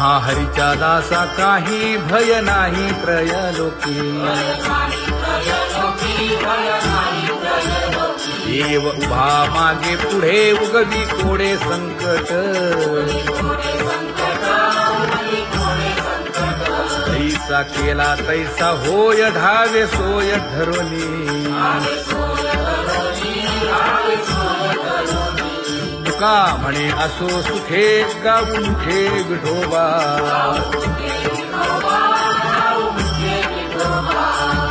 महाहरीच्या दासा काही भय नाही त्रयलोकी देव उभा मागे पुढे उगवी कोडे संकट तैसा केला तैसा होय धावे सोय धरोनी तुका म्हणे असो सुखे गाऊ मुखे विठोबा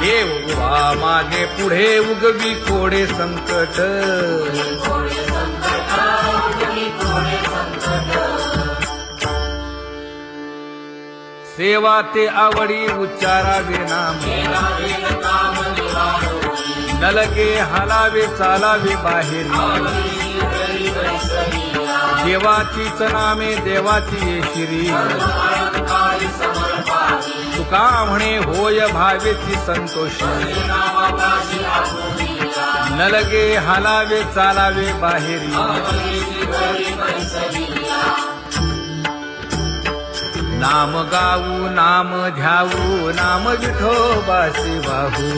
देव उभा मागे पुढे उगवी कोडे संकट सेवा ते आवडी उच्चारावे नाम नलगे हालावे चालावे बाहेर देवाचीच नामे देवाची शिरी तुका म्हणे होय भावेची संतोषी नलगे हालावे चालावे बाहेरी नाम गाऊ नाम ध्याऊ नाम विठोबासी वाहू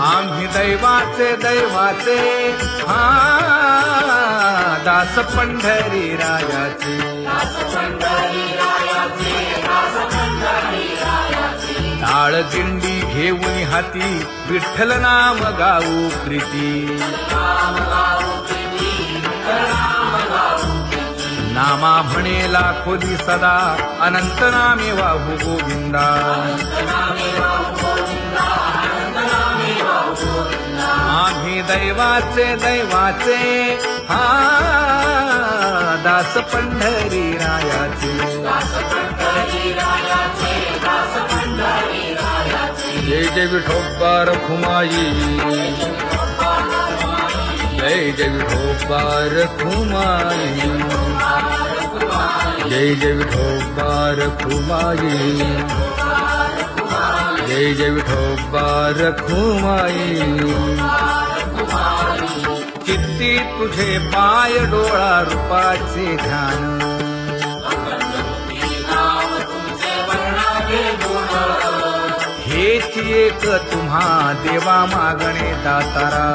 आम्ही दैवाचे दैवाचे हा दास पंढरी रायाचे टाळ दिंडी घेऊन हाती विठ्ठल नाम गाऊ प्रीती नामा म्हणे लाखोदी सदा अनंत नामे वाहू गोविंदा आम्ही दैवाचे दैवाचे हा दास पंढरी रायाचे जय जय विठोबा रखुमाई जय जय विठोबा रखुमाई जय जय विठोबा रखुमाई जय जय विठोबा रखुमाई चित्ती तुझे पाय डोळा रूपाचे ध्यान हेच एक तुम्हा देवा मागणे दातारा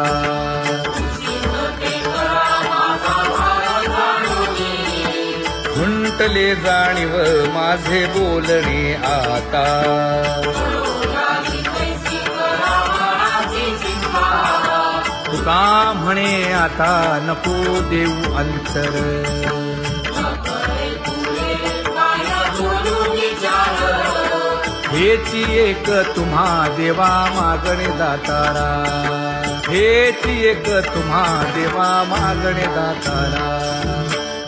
खुंटले जाणीव माझे बोलणे आता तुका म्हणे आता नको देऊ अंतर हेची एक तुम्हा देवा मागणे दातारा हेची एक तुम्हा देवा मागणे दातारा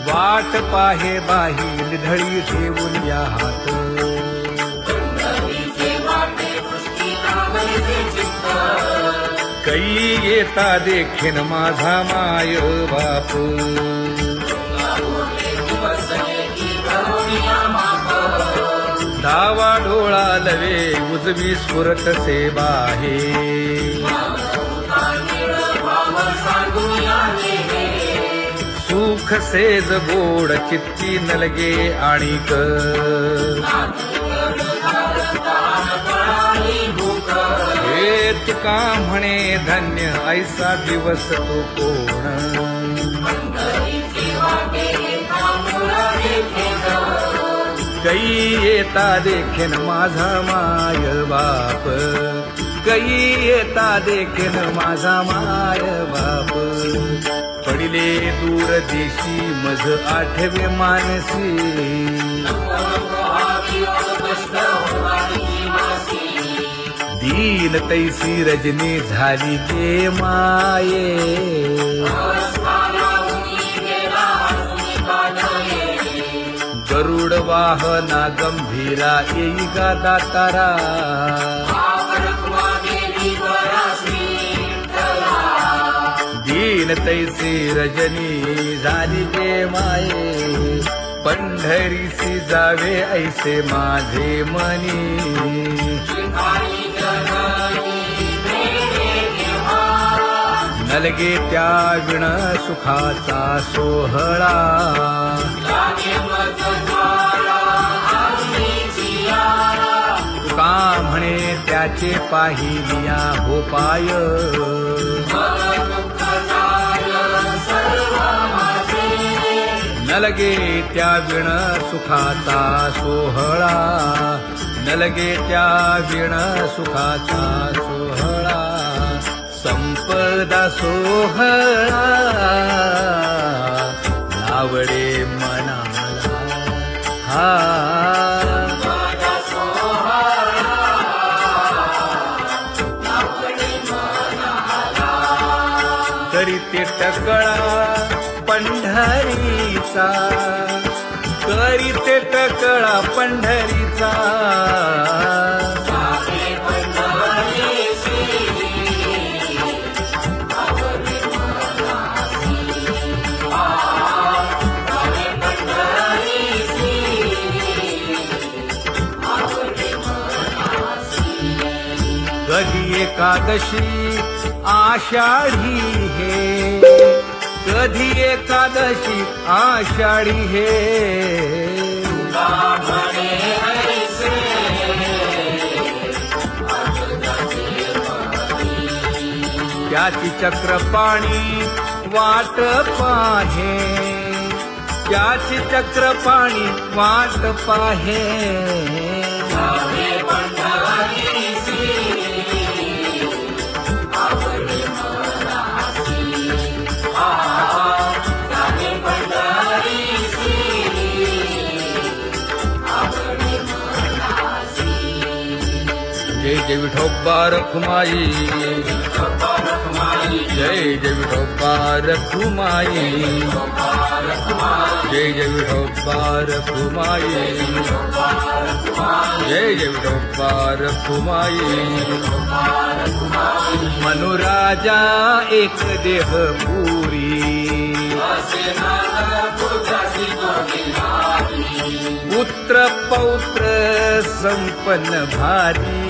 वाट पाहे बाही ढळी ठेवून या हात कै येता देखीन माझा माय बाप डावा डोळा लवे उजवी स्फुरत से बाहे सुख सेज गोड चित्ती नलगे आणिक हे तुका म्हणे धन्य ऐसा दिवस तो कोण कै येता देखीन माझा माय बाप कै येता देखीन माझा माय बाप पडिले दूर देशी मज आठवे मानसी दीन तैसी रजनी झाली जे माये गरुड वाहना गंभीरा येई गा दातारा दीन तैसी रजनी झाली गे माये पंढरीसी जावे ऐसे माझे मनी नलगे त्या विण सुखाचा सोहळा तुका म्हणे त्याचे पाहिलिया हो पाय नलगे त्या विण सुखाचा सोहळा नलगे त्या विण सुखाचा सोहळा संपदा सोहळा आवडे मनाला हा तरी ते टकळा पंढरीचा तरी ते टकळा पंढरीचा कधी एकादशी आषाढी हे कधी एकादशी आषाढी हे त्याची चक्रपाणी वाट पाहे त्याची चक्रपाणी वाट पाहे जय जय विठोबा रखुमाई जय जय विठोबा रखुमाई जय जय विठोबा रखुमाई जय जय विठोबा रखुमाई मनुराजा एक देह पुरी पुत्र पौत्र संपन्न भारी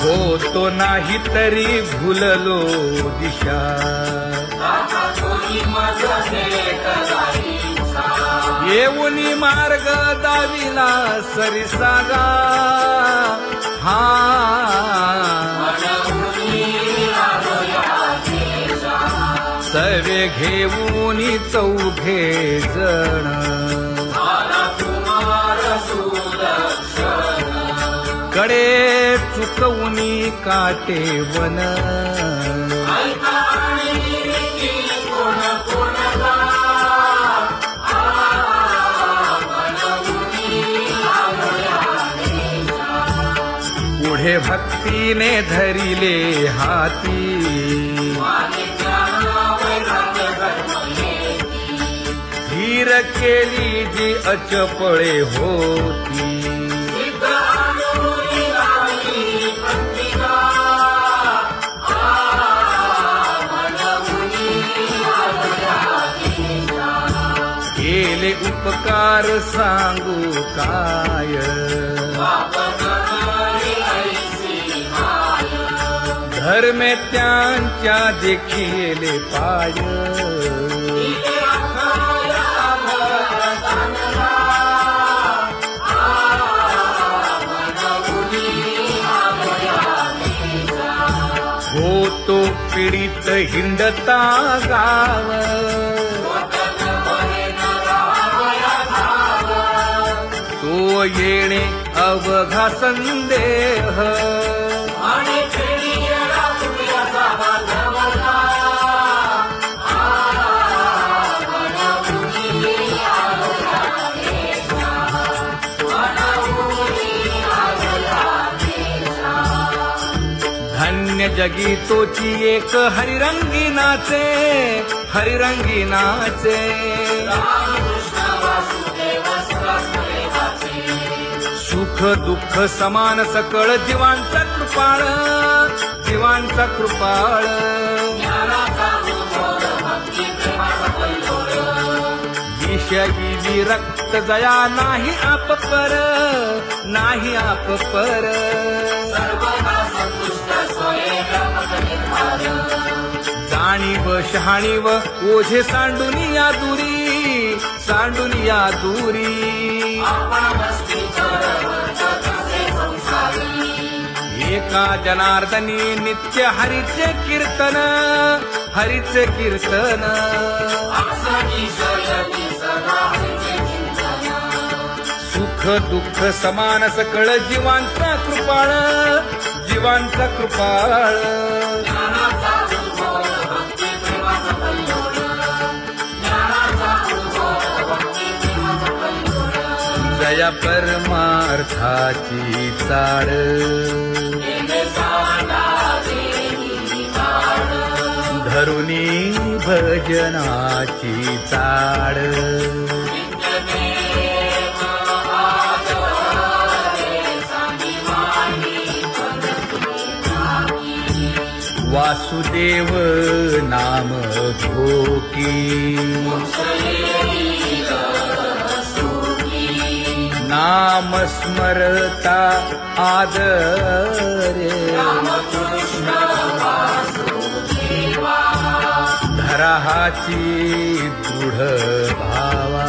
होतो नाही तरी भुललो दिशा येऊनी मार्ग दाविला सरिसागा हा सर्वे घेऊनी चौघे जण कडे चुकवूनी काटे वन पुढे भक्तीने धरिले हाती धीर केली जी अचपळे होती केले उपकार सांगू काय धर्मे त्यांच्या देखिले पाय होतो पीडित हिंडता गाव तो येणे अवघा संदेह धन्य जगी तोची एक हरिरंगी नाचे हरिरंगी नाचे सुख दुःख समान सकळ जीवांचा कृपाळ जीवांचा कृपाळ विषयी विरक्त जया नाही आप पर, नाही आप पर. जाणीव शहाणीव ओझे सांडुनिया दुरी, सांडुनिया दुरी. एका जनार्दनी नित्य हरीचे कीर्तन, हरीचे कीर्तन. सुख दुःख समान सकळ जीवांचा कृपाळ, जीवांचा कृपाळ. जया परमार्थाची चाळ, धरुनी भजनाची चाळ. वासुदेव नाम घोकी, नाम स्मरता आदरे. धराहाची दृढ भावा,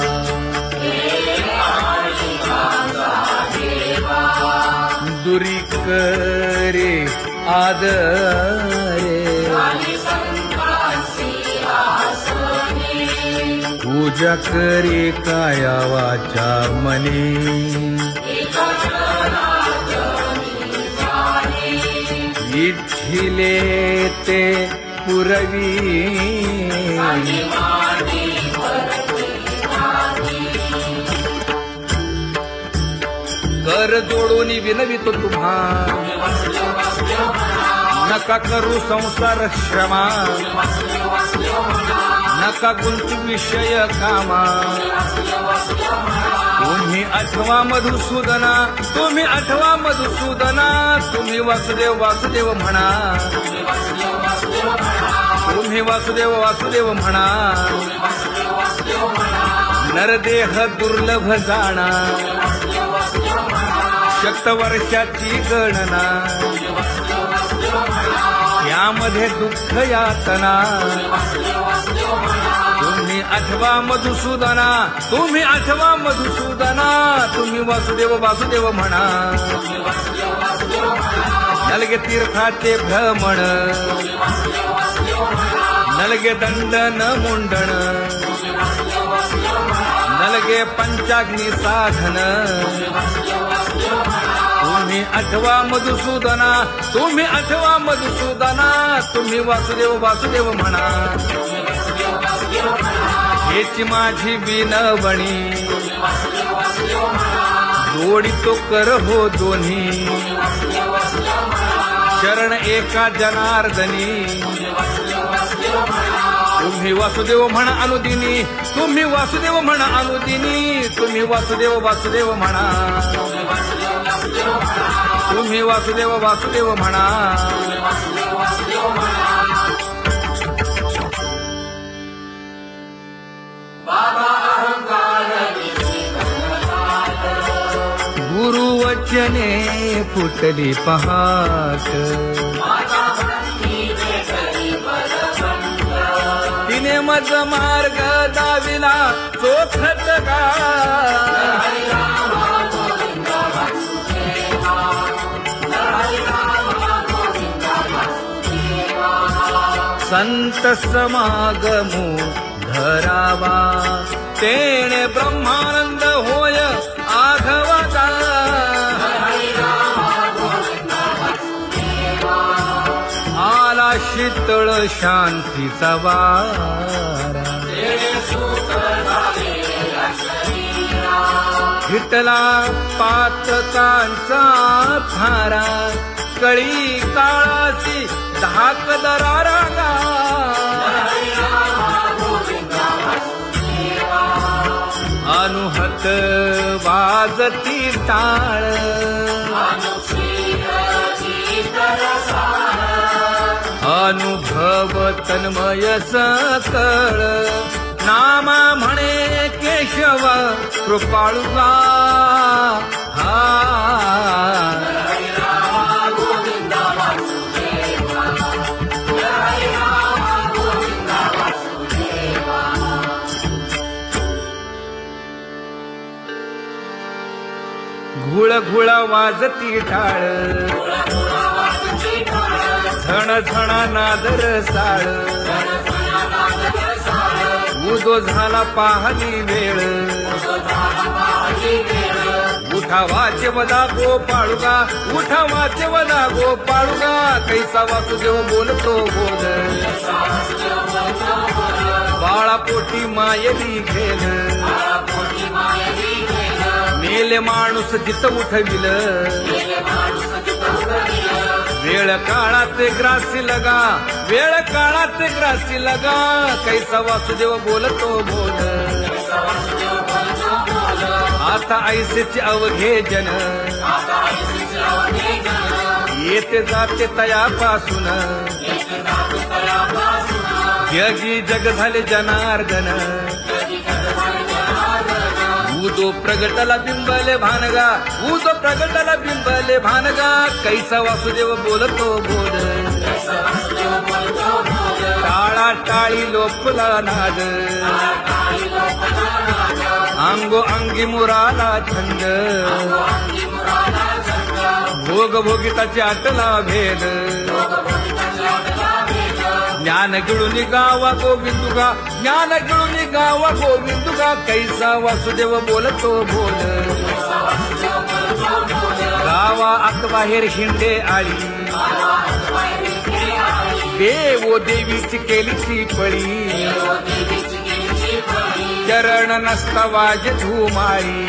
दुरी करे आदरे. पूजा करे काया वाचा मने, इच्छिले ते पुरवी. कर जोडून विनवितो तुम्हा, नका करू संसार श्रमा. नका गुंतू विषय कामा. तुम्ही आठवा मधुसूदना, तुम्ही आठवा मधुसूदना. तुम्ही वासुदेव वासुदेव म्हणा, तुम्ही वासुदेव वासुदेव म्हणा. नरदेह दुर्लभ जाणा, शतवर्षाची गणना. यामध्ये दुःख यातना. तुम्ही आठवा मधुसूदना, तुम्ही आठवा मधुसूदना. तुम्ही वासुदेव वासुदेव म्हणा. नलगे तीर्थाचे भ्रमण, नलगे दंडन मुंडण. नलगे पंचाग्नी साधन. तुम्ही आठवा मधुसूदना, तुम्ही आठवा मधुसूदना. तुम्ही वासुदेव वासुदेव म्हणा. हेची माझी विनवणी, जोडितो कर हो दोन्ही. शरण एका जनार्दनी. तुम्ही वासुदेव म्हणा अनुदिनी, तुम्ही वासुदेव म्हणा अनुदिनी. तुम्ही वासुदेव वासुदेव म्हणा, तुम्ही वासुदेव वासुदेव म्हणा. गुरुवचने फुटली पहाट, तिने मज मार्ग दाविला चोखत का. संत समागमू धरावा, तेणे ब्रह्मानंद होय आघवाचा. आला शीतळ शांतीचा वारा, हिटला पातकांचा थारा. कळी काळाची धाक दरारा. अनुहत वाजती टाळ, अनुभव तन्मय सकळ. नाम म्हणे केशव कृपाळुगा हा घुळ घुळ वाजती टाळ झण झण नादर साळ उदो झाला पाहली वेळ उठा वाचे वदा गोपाळुगा उठा वाचे वदा गोपाळुगा कैसा वासुदेव बोलतो बोल बाळा पोटी मायली घेल मेले माणूस जित उठविल वेळ काळात ग्रासी लगा वेळ काळात ग्रासी लगा कैसा वासुदेव बोलतो बोल आता ऐसेचे अवघे जन येते जाते तयापासून जगी जग झाले जनार्दन उदो प्रगटला बिंबले भानगा उदो प्रगटला बिंबले भानगा कैसा वासुदेव बोलतो बोल टाळा टाळी लोपला नाद अंगो अंगी मुराला छंद भोग भोगिताची आटला भेद ज्ञान गिळून गावा गोविंदुगा ज्ञान गिळून गावा गोविंदुगा कैसा वासुदेव बोलतो बोल गावा आत बाहेर हिंडे आळी देवो देवीची केलीची पळी चरण नसता वाज धुमाळी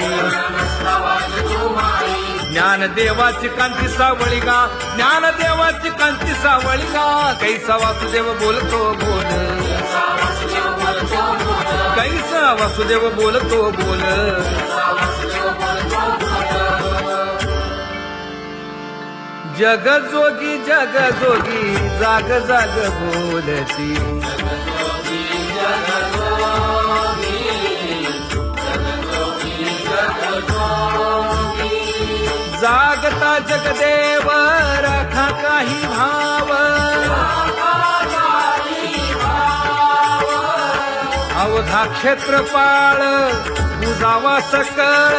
ज्ञान देवाची कांती सावळी गा ज्ञान देवाची कांती सावळी गा कैसा वासुदेव बोलतो बोल कैसा वासुदेव बोलतो बोल जग जोगी जाग जाग बोलती जागता जगदेव राखा काही भाव अवधा क्षेत्रपाळ उजावा सकळ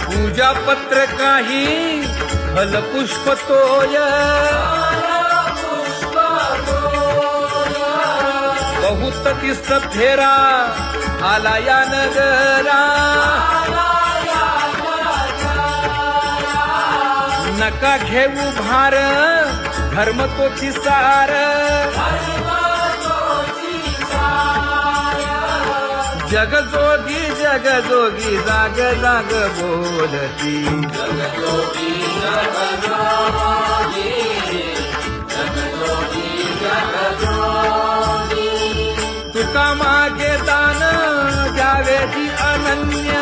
पूजा पत्र काही फलपुष्प तोय बहुत दिस फेरा आला या नगरा नका घेऊ भार धर्म तोची सार जग जोगी जाग जाग बोलती तुका मागे दान द्यावे जी अनन्य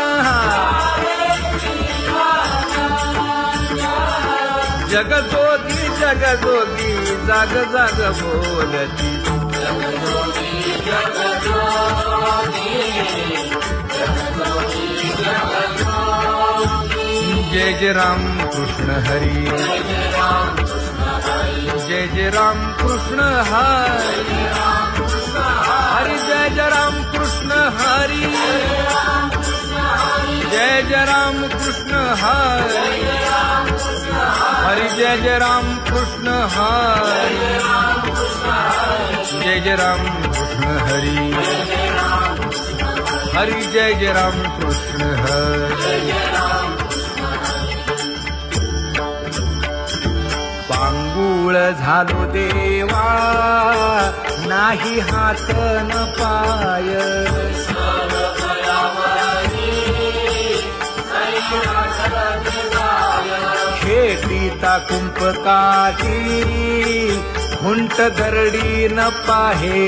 जग जोगी जाग जाग बोलती जय जय राम कृष्ण हरी जय जय राम कृष्ण हरी हरि जय जय राम कृष्ण हरी जय जय राम कृष्ण हरी हरि जय जय राम कृष्ण हरी जय जय राम कृष्ण हरी हरि जय जय राम कृष्ण हरी पांगुळ झालो देवा नाही हात न पाय खेटीता कुंपकाठी हुंट गरडी न पाहे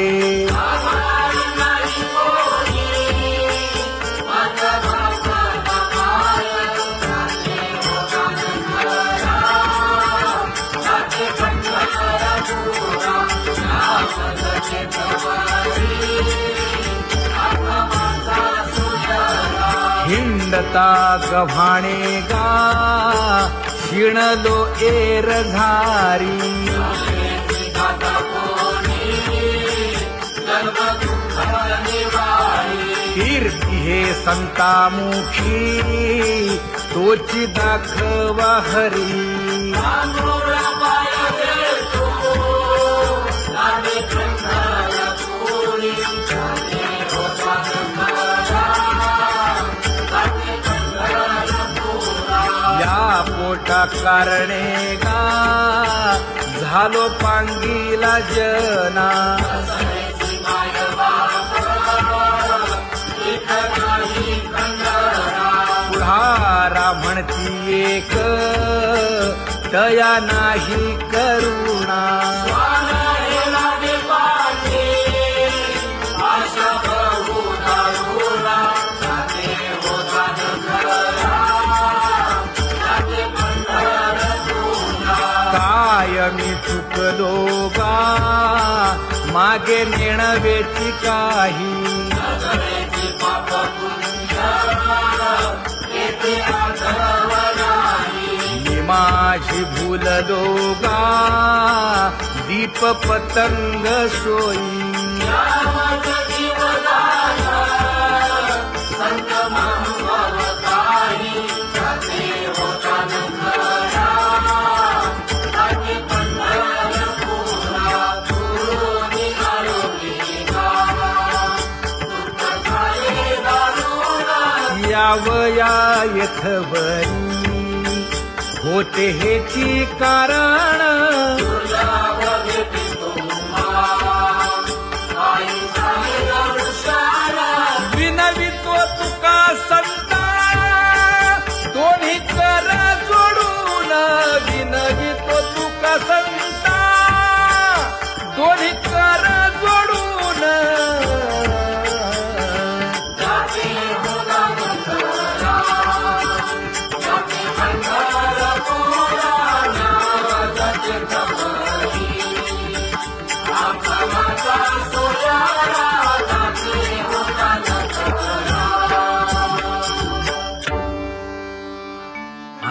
होता गव्हाणे गा शिणलो एर घारी कीर्ती हे संतामुखी तोची दाखवा हरी या पोटा कारणे गा झालो पांगीला जना पुढारा म्हणती एक तया नाही करुणा मी चुकलो गा मागे नेणवेची काही मी माझी भूललो गा दीप पतंग सोयी यावया यथवरी होते हेची कारण विनवितो तुका संता दोन्ही कर जोडून विनवितो तुका संता दोन्ही कर जोडून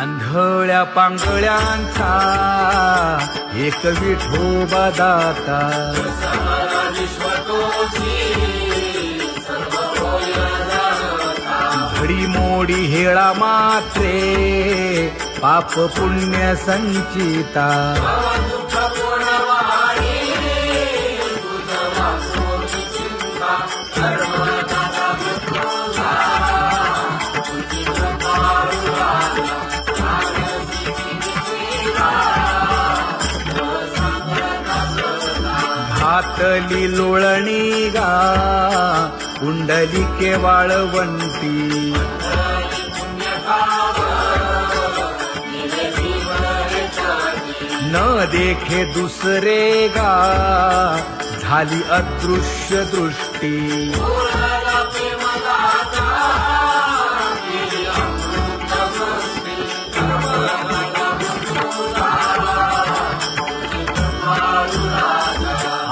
आंधळ्या पांगळ्यांचा एक विठोबा दाता घडी मोडी हेळा मात्रे पाप पुण्य संचिता घातली लोळणी गा कुंडली केवाळ वंटी न देखे दुसरे गा झाली अदृश्य दृष्टी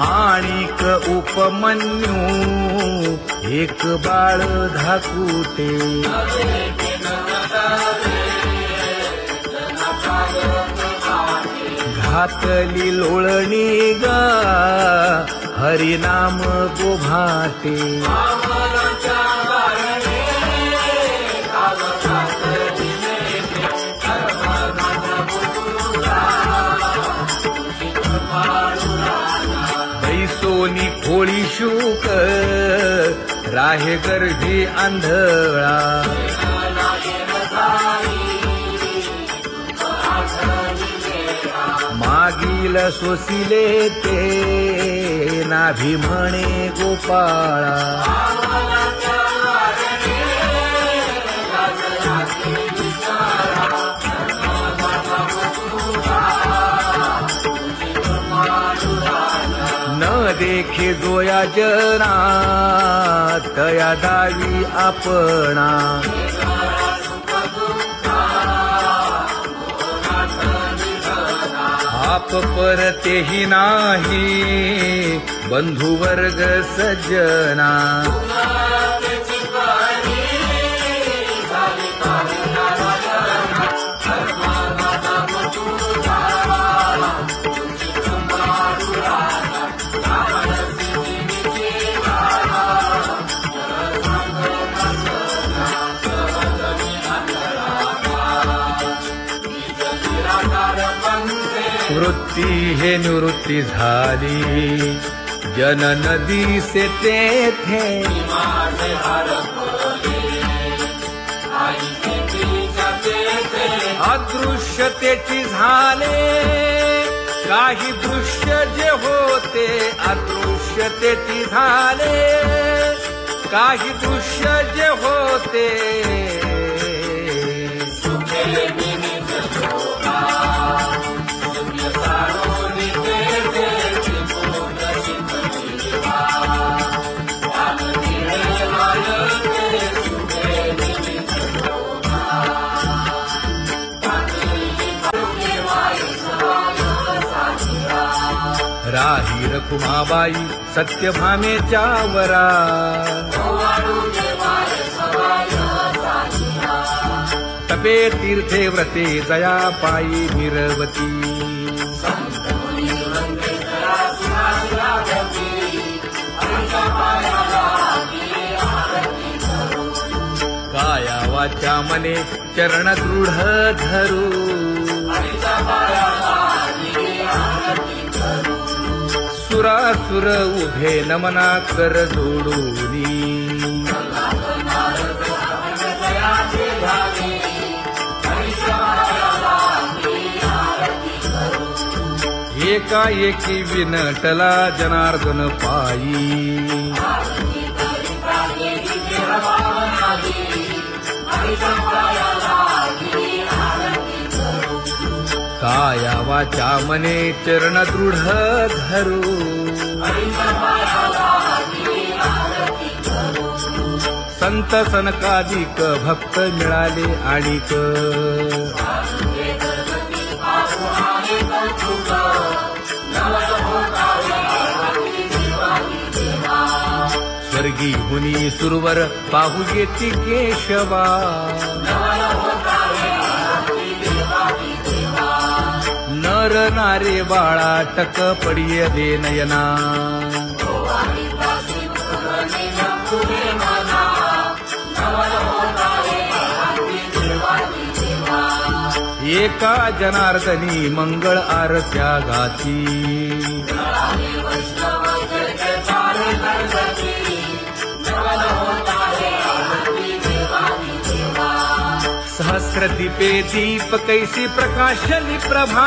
आणिक उपमन्यू एक बाळ धाकुटे घातली लोळणी गा हरिनाम गोभाटे सोनी खोळी शूक राहे गर्भी आंधळा मागील सोसिले ते नाभी म्हणे गोपाळा न देखे जोया जना तया दावी आपणा आप परतेही नाही बंधु वर्ग सज्जना वृत्ती हे निवृत्ती झाली जन नदी से तेथे अदृश्यतेची झाले काही दृश्य जे होते अदृश्यतेची झाले काही दृश्य जे होते राही रखुमाबाई सत्यभामेच्या वरा तपे तीर्थे व्रते जया पायी निरवती काया वाचा मने चरण दृढ धरू सुरासुर उभे नमना कर जोडूनी एकाएकी विनटला जनार्दन पायी काया वाचा मने चरण दृढ धरू संत सनकादिक भक्त मिळाले आणिक स्वर्गी हुनी सुरवर पाहू येती केशवा नर नारे बाळा टक पडिय दे नयना एका जनार्दनी मंगळ आरत्या गाती सहस्र दीपे दीप कैसी प्रकाशली प्रभा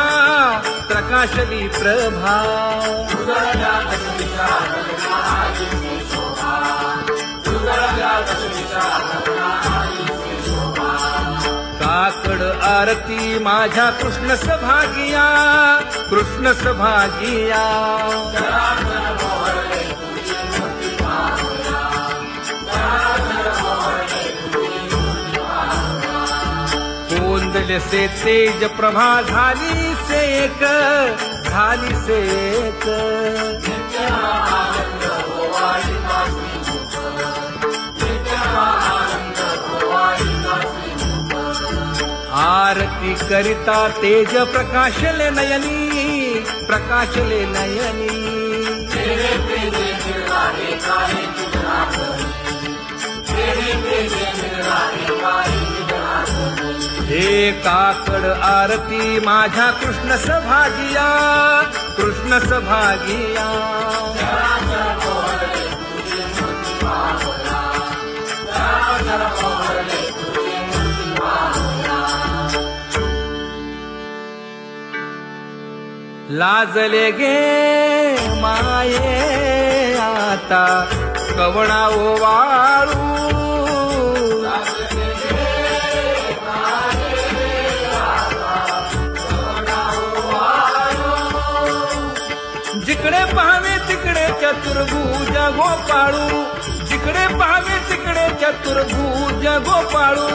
प्रकाशली प्रभा काकड आरती माझ्या कृष्ण सभागिया कृष्ण सभागिया कोंदले से तेज प्रभा झाली से एक झाली से एक आरती करिता तेज प्रकाशले नयनी प्रकाशले नयनी हे काकड आरती माझ्या कृष्ण सभागिया कृष्ण सभागिया लाजले गे माये आता कवणा ओवाळू जिकडे पाहावे तिकडे चतुर्भुज गोपाळू जिकडे पाहावे तिकडे चतुर्भुज गोपाळू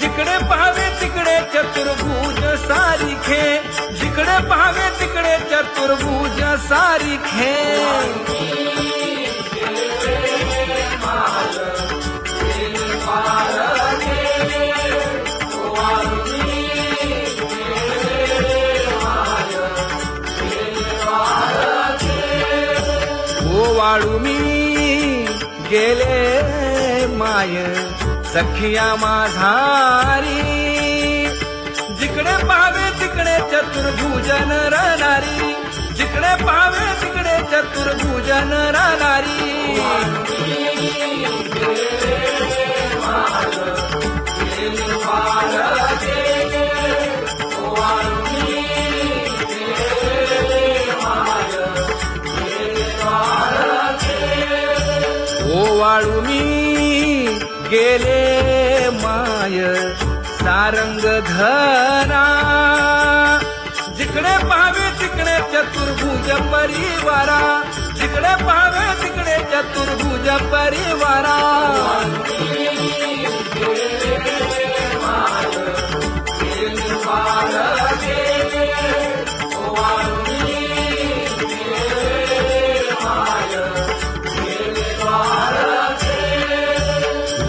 जिकडे पाहावे तिकडे चतुर्भुज सारिखे जिकडे पाहावे तिकडे चतुर्भुज सारिखे वाळू मी गेले माय सखिया माझारी, जिकडे पाहावे तिकडे चतुर्भुजन राहणारी, जिकडे पाहावे तिकडे चतुर्भुजन राहणारी. ओ वाळू मी गेले माय सारंग धना, जिकडे पाहावे तिकडे चतुर्भुज परिवारा, जिकडे पाहावे तिकडे चतुर्भुज परिवारा.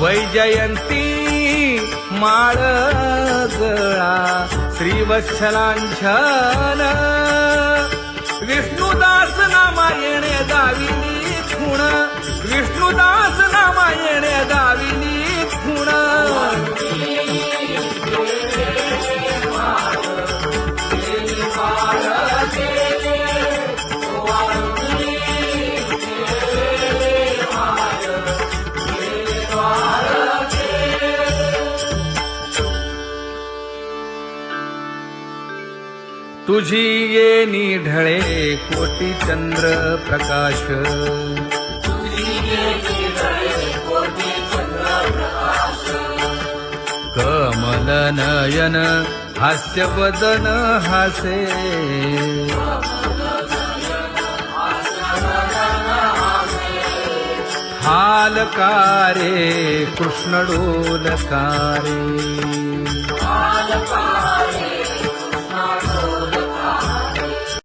वैजयंती माळ गळा श्रीवत्सलांछन, विष्णुदास नामायणे दाविनी खूण, विष्णुदास नामायणे दाविनी खूण. तुझी येणी ढळे कोटी चंद्र प्रकाश, कमल नयन हास्य वदन हासे, हालकारे कृष्ण डोलकारे.